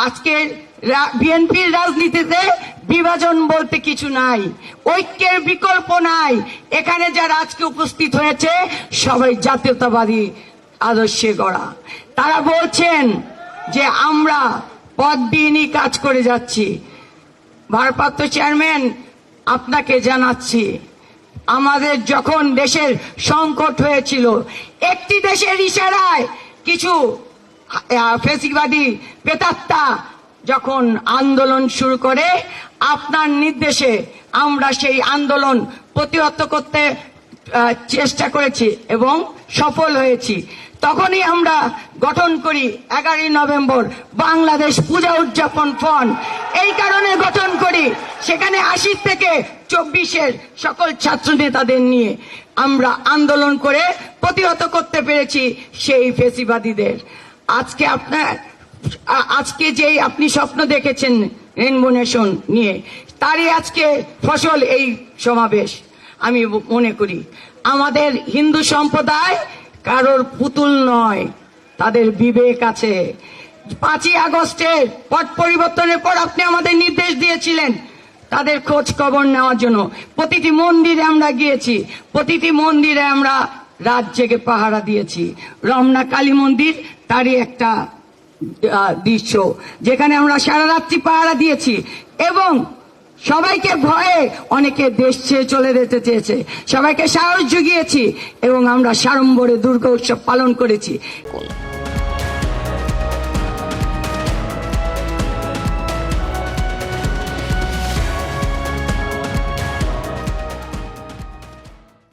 আজকে বিএনপির রাজনীতিতে বিভাজন বলতে কিছু নাই, ঐক্যের বিকল্প নাই। এখানে যারা আজকে উপস্থিত হয়েছে সবাই জাতীয়তাবাদী আদর্শে গড়া। তারা বলছেন যে আমরা পদ দিনই কাজ করে যাচ্ছি। ভারপ্রাপ্ত চেয়ারম্যান, আপনাকে জানাচ্ছি, আমাদের যখন দেশের সংকট হয়েছিল, একটি দেশের ইশারায় কিছু ফ্যাসিবাদী প্রেতাত্মা যখন আন্দোলন শুরু করে, আপনার নির্দেশে আমরা সেই আন্দোলন প্রতিহত করতে চেষ্টা করেছি এবং সফল হয়েছি। তখনই আমরা গঠন করি 11ই নভেম্বর বাংলাদেশ পূজা উদযাপন ফ্রন্ট। এই কারণে গঠন করি, সেখানে 80 থেকে 24-এর সকল ছাত্র নেতাদের নিয়ে আমরা আন্দোলন করে প্রতিহত করতে পেরেছি সেই ফ্যাসিবাদীদের। আজকে যে আপনি স্বপ্ন দেখেছেন রেইনবো নেশন নিয়ে, তারই আজকে ফসল এই সমাবেশ। আমি মনে করি আমাদের হিন্দু সম্প্রদায় কারোর পুতুল নয়, তাদের বিবেক আছে। 5ই আগস্টের পট পরিবর্তনের পর আপনি আমাদের নির্দেশ দিয়েছিলেন তাদের খোঁজ খবর নেওয়ার জন্য। প্রতিটি মন্দিরে আমরা গিয়েছি, প্রতিটি মন্দিরে আমরা রাত জেগে পাহারা দিয়েছি। রমনা কালী মন্দির তারই একটা দৃশ্য, যেখানে আমরা সারা রাত্রি পাহারা দিয়েছি এবং সবাইকে ভয়ে অনেকে দেশ ছেড়ে চলে যেতে চেয়েছে, সবাইকে সাহস জুগিয়েছি এবং আমরা সাড়ম্বরে দুর্গা উৎসব পালন করেছি।